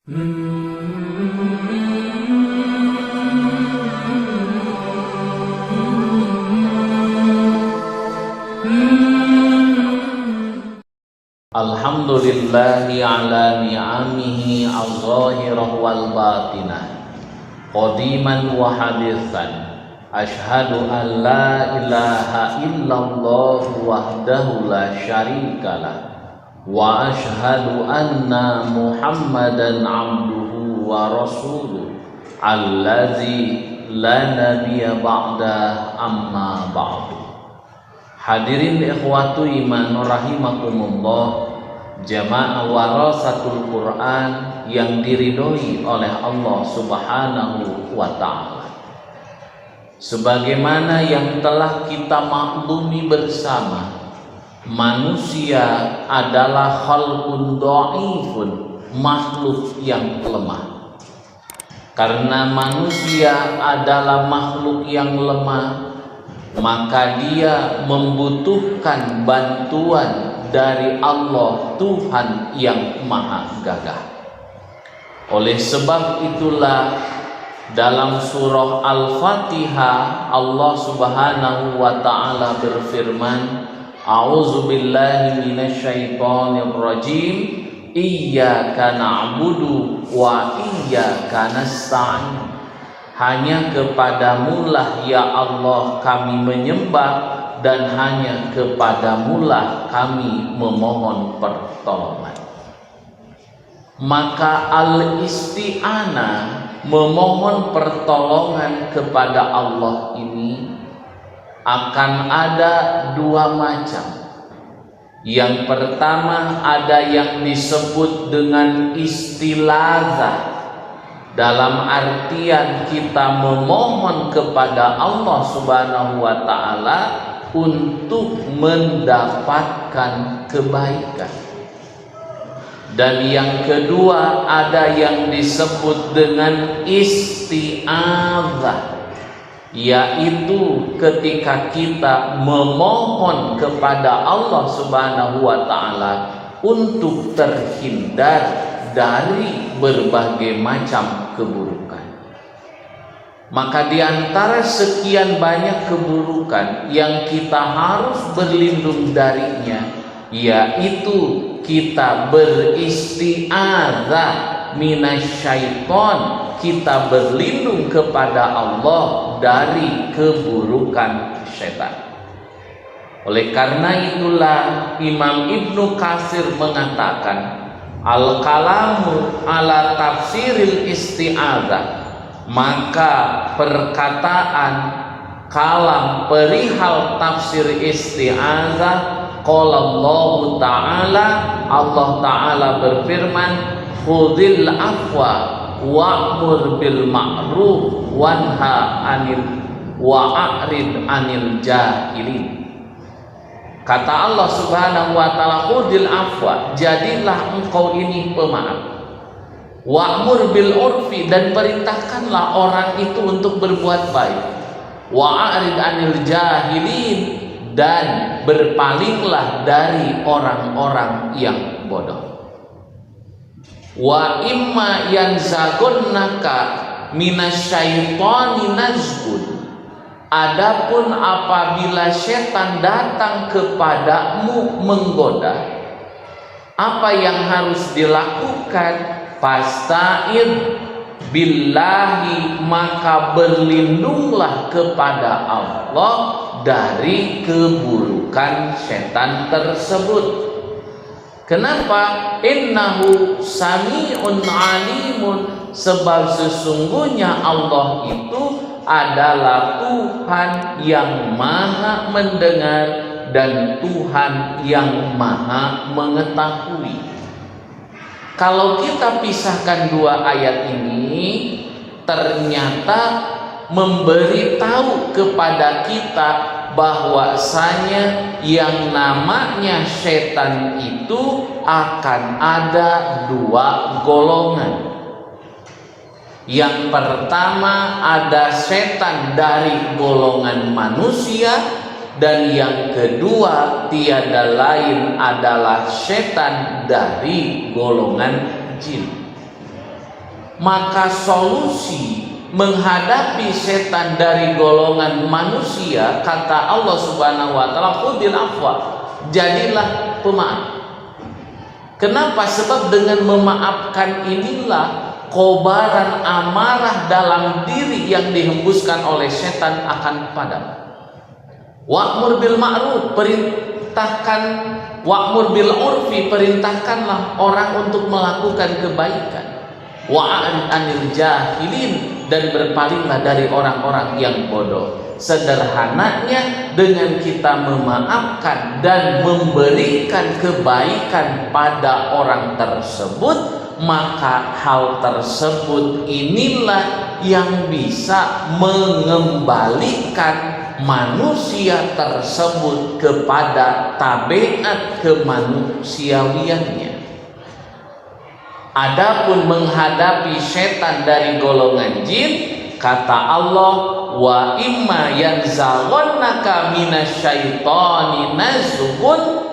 Alhamdulillahi ala ni'amihi al-zahirah wal batinah qadiman wa hadithan. Ashhadu an la ilaha illallah wahdahu la syarikalah wa ashhadu anna Muhammadan abduhu wa rasuluh allazi la nabiyya ba'da amma ba'du. Hadirin ikhwatu iman rahimakumullah, jamaah warasatul Quran yang diridhoi oleh Allah Subhanahu wa ta'ala. Sebagaimana yang telah kita maklumi bersama, manusia adalah khalqun dhaifun, makhluk yang lemah. Karena manusia adalah makhluk yang lemah, maka dia membutuhkan bantuan dari Allah Tuhan yang maha gagah. Oleh sebab itulah dalam surah Al-Fatihah Allah Subhanahu wa ta'ala berfirman, A'udzu billahi minasyaitonir rajim, iyyaka na'budu wa iyyaka nasta'in. Hanya kepadamulah ya Allah kami menyembah, dan hanya kepadamulah kami memohon pertolongan. Maka al-isti'anah, memohon pertolongan kepada Allah ini akan ada dua macam. Yang pertama ada yang disebut dengan istilazah, dalam artian kita memohon kepada Allah Subhanahu wa ta'ala untuk mendapatkan kebaikan. Dan yang kedua ada yang disebut dengan isti'adzah, yaitu ketika kita memohon kepada Allah Subhanahu wa ta'ala untuk terhindar dari berbagai macam keburukan. Maka di antara sekian banyak keburukan yang kita harus berlindung darinya, yaitu kita beristi'adzah minasyaiton, kita berlindung kepada Allah dari keburukan setan. Oleh karena itulah Imam Ibnu Katsir mengatakan, al-kalamu ala tafsiril isti'adzah, maka perkataan kalam perihal tafsir isti'adzah, qala Allah ta'ala, Allah ta'ala berfirman, khudhil afwa wa'mur bil ma'ruf wanha anil wa'rid anil jahilin. Kata Allah Subhanahu wa ta'ala, khudhil afwa, jadilah engkau ini pemaaf, wa'mur bil urfi, dan perintahkanlah orang itu untuk berbuat baik, wa'rid anil jahilin, dan berpalinglah dari orang-orang yang bodoh. Wa imma yanzagunnaka minasyaitani nazgun, adapun apabila setan datang kepadamu menggoda, apa yang harus dilakukan? Fasta'id billahi, maka berlindunglah kepada Allah dari keburukan setan tersebut. Kenapa? Innahu sami'un alimun, sebab sesungguhnya Allah itu adalah Tuhan yang maha mendengar dan Tuhan yang maha mengetahui. Kalau kita pisahkan dua ayat ini, ternyata memberitahu kepada kita bahwasanya yang namanya setan itu akan ada dua golongan. Yang pertama ada setan dari golongan manusia, dan yang kedua tiada lain adalah setan dari golongan jin. maka solusi menghadapi setan dari golongan manusia, kata Allah Subhanahu wa taala, khudil afwa, jadilah pemaaf. Kenapa? Sebab dengan memaafkan inilah kobaran amarah dalam diri yang dihembuskan oleh setan akan padam. Wa'mur bil ma'ruf, perintahkan, wa'mur bil urfi, perintahkanlah orang untuk melakukan kebaikan. Wa'an anil jahilin, dan berpalinglah dari orang-orang yang bodoh. Sederhananya, dengan kita memaafkan dan memberikan kebaikan pada orang tersebut, maka hal tersebut inilah yang bisa mengembalikan manusia tersebut kepada tabiat kemanusiawiannya. Adapun menghadapi setan dari golongan jin, kata Allah, wa imma yanzaghannaka minasyaitani nazghun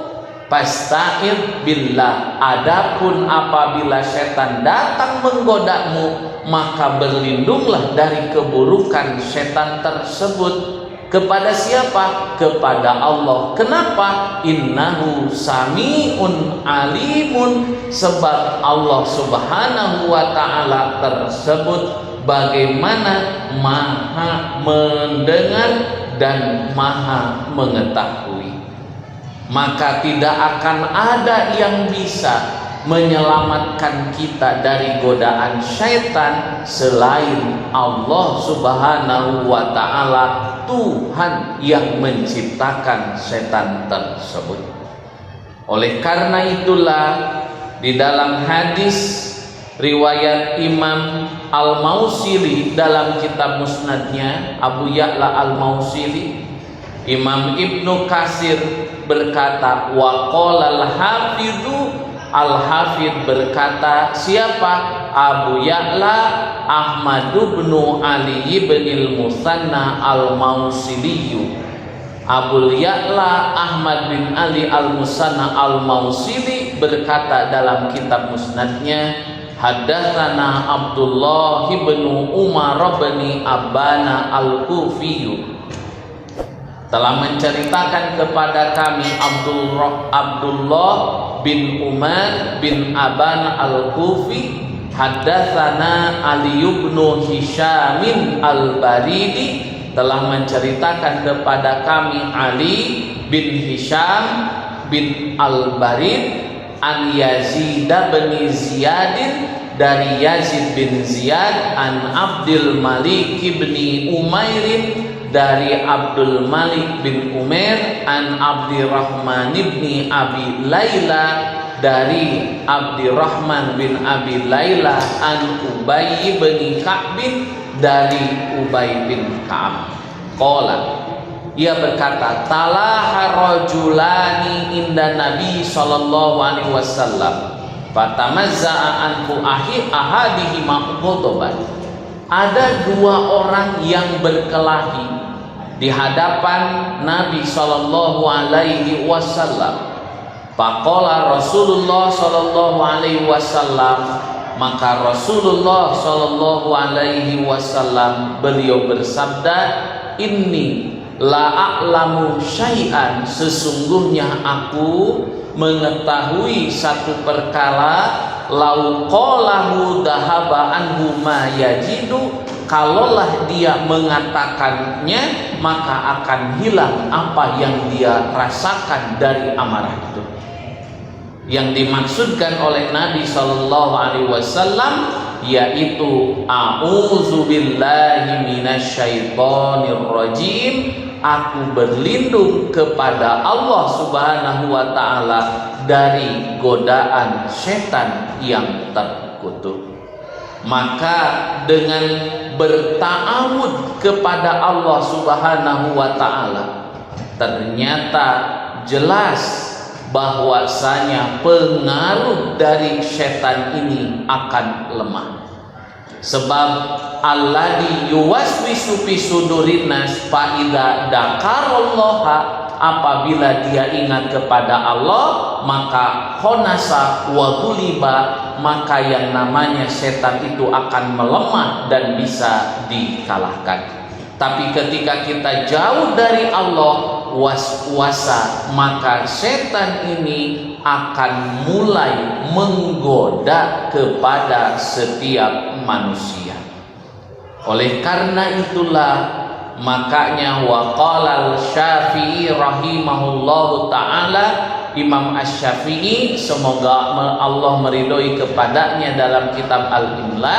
fasta'id billah. Adapun apabila setan datang menggodamu, maka berlindunglah dari keburukan setan tersebut. Kepada siapa? Kepada Allah. Kenapa? Innahu sami'un alimun, sebab Allah Subhanahu wa ta'ala tersebut bagaimana maha mendengar dan maha mengetahui. Maka tidak akan ada yang bisa menyelamatkan kita dari godaan syaitan selain Allah Subhanahu wa ta'ala, Tuhan yang menciptakan setan tersebut. Oleh karena itulah di dalam hadis riwayat Imam Al-Mausili dalam kitab musnadnya Abu Ya'la Al-Mausili, Imam Ibnu Katsir berkata, wa qala al-hafidhu, Al-Hafidh berkata, siapa? Abu Ya'la Ahmad bin Ali bin al-Musanna al-Mausili. Abu Ya'la Ahmad bin Ali al-Musanna al-Mausili berkata dalam kitab musnadnya, haddatsana Abdullah bin Umar bin Abana al-Kufi, telah menceritakan kepada kami Abdullah bin Umar bin Aban al-Kufi, haddatsana Ali bin Hisham al-Baridi, telah menceritakan kepada kami Ali bin Hisham bin al-Barid, an Yazid bin Ziyad, dari Yazid bin Ziyad, an Abdul Malik bin Umairin, dari Abdul Malik bin Umair, an Abdurrahman bin Abi Laila, dari Abdurrahman bin Abi Laila, an Ubay bin Ka'b, dari Ubay bin Ka'ab. Qala, ia berkata, talaha rajulani inda Nabi sallallahu alaihi wasallam fatamazza'a anhu ahadihima ghadaban. Ada dua orang yang berkelahi di hadapan Nabi sallallahu alaihi wasallam. Faqala Rasulullah sallallahu alaihi wasallam, maka Rasulullah sallallahu alaihi wasallam beliau bersabda, inni la a'lamu syai'an, sesungguhnya aku mengetahui satu perkara, lau qalahu dahaba anhu ma yajidu, kalaulah dia mengatakannya maka akan hilang apa yang dia rasakan dari amarah itu. Yang dimaksudkan oleh Nabi sallallahu alaihi wasallam yaitu a'udzubillahi minasyaitonir rajim, aku berlindung kepada Allah Subhanahu wa ta'ala dari godaan setan yang terkutuk. Maka dengan berta'awud kepada Allah Subhanahu wa ta'ala, ternyata jelas bahwasanya pengaruh dari setan ini akan lemah. Sebab alladzi yuwaswisu fi sudurin nas fa idza dzakarallaha apabila dia ingat kepada Allah, maka khonasa wa ghuliba, maka yang namanya setan itu akan melemah dan bisa dikalahkan. Tapi ketika kita jauh dari Allah, was-wasa, maka setan ini akan mulai menggoda kepada setiap manusia. Oleh karena itulah, makanya waqala al-Syafi'i rahimahullahu ta'ala, Imam Asy-Syafi'i, semoga Allah meridhoi kepadanya, dalam kitab Al-Imla,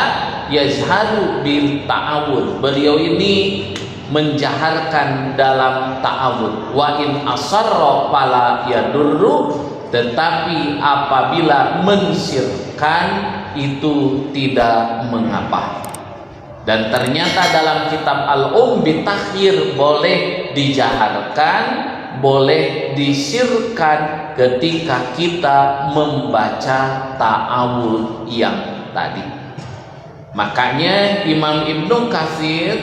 yazharu bil ta'awud, beliau ini menjaharkan dalam ta'awud, wa in asarra fala yadurru, tetapi apabila mensirkan itu tidak mengapa. Dan ternyata dalam kitab Al-Bitakhir boleh dijaharkan, boleh disirkan ketika kita membaca ta'awud yang tadi. Makanya Imam Ibnu Katsir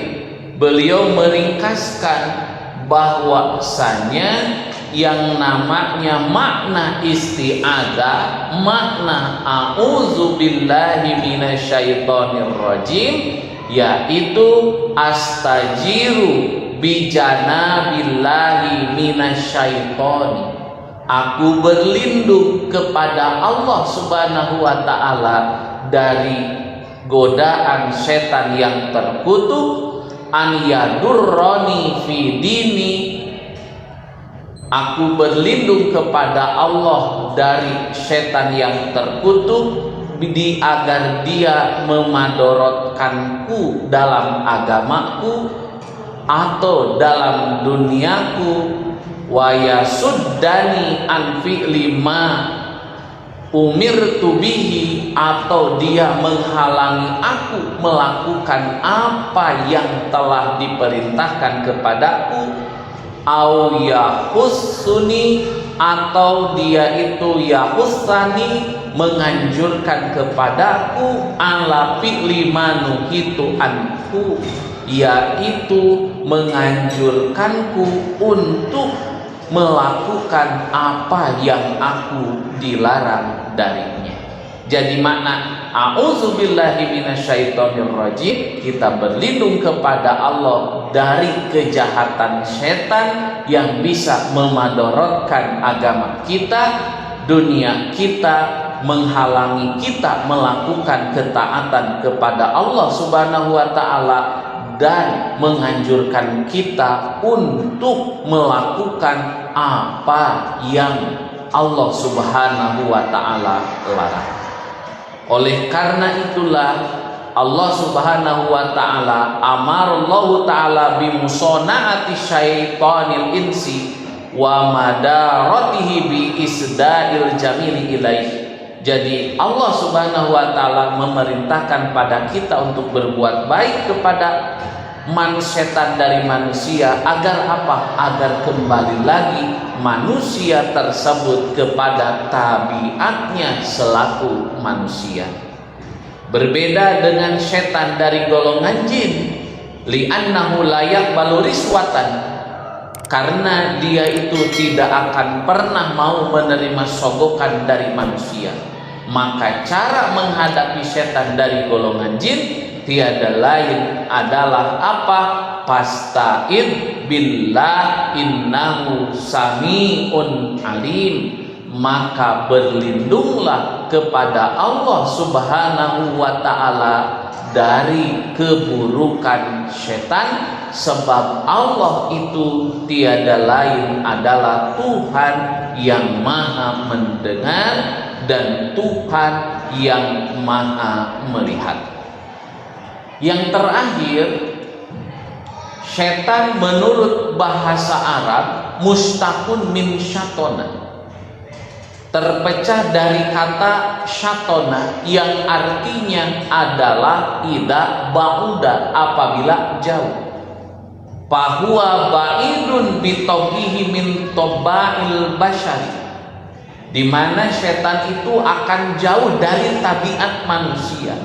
beliau meringkaskan bahwasanya yang namanya makna isti'adzah, makna a'udzubillahi minasyaitonir rajim, yaitu astajiru bijanabillahi minasyaitoni, aku berlindung kepada Allah Subhanahu wa ta'ala dari godaan setan yang terkutuk, an yadurroni fi dini, aku berlindung kepada Allah dari setan yang terkutuk agar dia memadorotkanku dalam agamaku atau dalam duniaku, wa yasuddani an fi'li ma umirtu bihi, atau dia menghalangi aku melakukan apa yang telah diperintahkan kepadaku, au yahussuni, atau dia itu yahussani, menganjurkan kepadaku, ala fi'li manuhitu anhu, yaitu menganjurkanku untuk melakukan apa yang aku dilarang darinya. Jadi makna a'udzubillahi minasyaitonir rajim, kita berlindung kepada Allah dari kejahatan setan yang bisa memadorotkan agama kita, dunia kita, menghalangi kita melakukan ketaatan kepada Allah Subhanahu wa ta'ala, dan menganjurkan kita untuk melakukan apa yang Allah Subhanahu wa ta'ala larang. Oleh karena itulah Allah Subhanahu wa ta'ala amarallahu ta'ala bimusona'ati syaitanil insi wa madaratihi bi isda'il jamili ilaih. Jadi Allah Subhanahu wa ta'ala memerintahkan pada kita untuk berbuat baik kepada setan dari manusia, agar apa? Agar kembali lagi manusia tersebut kepada tabiatnya selaku manusia. Berbeda dengan setan dari golongan jin, li'annahu la yaqbalu riswatan, karena dia itu tidak akan pernah mau menerima sogokan dari manusia. Maka cara menghadapi setan dari golongan jin tiada lain adalah apa? Fasta'id billah innahu sami'un alim, maka berlindunglah kepada Allah Subhanahu wa ta'ala dari keburukan setan, sebab Allah itu tiada lain adalah Tuhan yang maha mendengar dan Tuhan yang maha melihat. Yang terakhir, setan menurut bahasa Arab mustaqun min syatona, terpecah dari kata syatona yang artinya adalah ida ba'uda, apabila jauh. Fahuwa ba'idun bitauhihi min tobail bashari, di mana setan itu akan jauh dari tabiat manusia.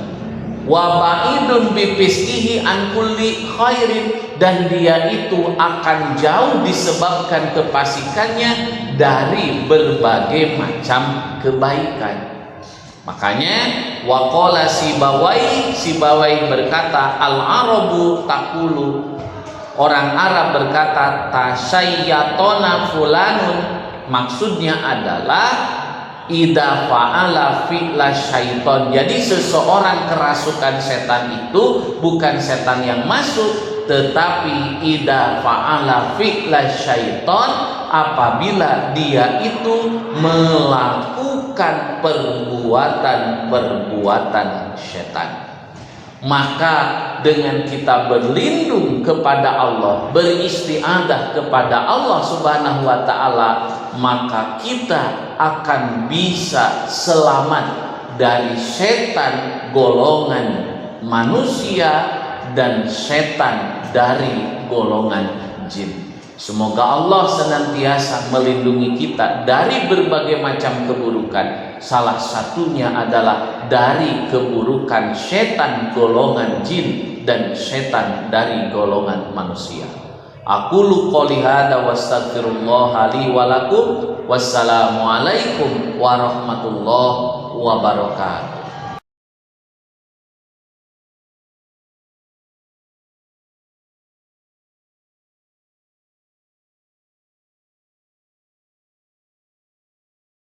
wa ba'idun bi fisqihi an kulli khairin, dan dia itu akan jauh disebabkan kefasikannya dari berbagai macam kebaikan. Makanya waqala Sibawai berkata, al-arabu taqulu, orang Arab berkata, tasayyatona fulanun, maksudnya adalah idza fa'ala fi'la syaiton. Jadi seseorang kerasukan setan itu bukan setan yang masuk, tetapi idza fa'ala fi'la syaiton, apabila dia itu melakukan perbuatan setan. Maka dengan kita berlindung kepada Allah, beristiadah kepada Allah Subhanahu wa ta'ala, maka kita akan bisa selamat dari setan golongan manusia dan setan dari golongan jin. Semoga Allah senantiasa melindungi kita dari berbagai macam keburukan. Salah satunya adalah dari keburukan setan golongan jin dan setan dari golongan manusia. Aqulu qouli hadza wastaghfirullah li wa lakum. Wassalamualaikum warahmatullahi wabarakatuh.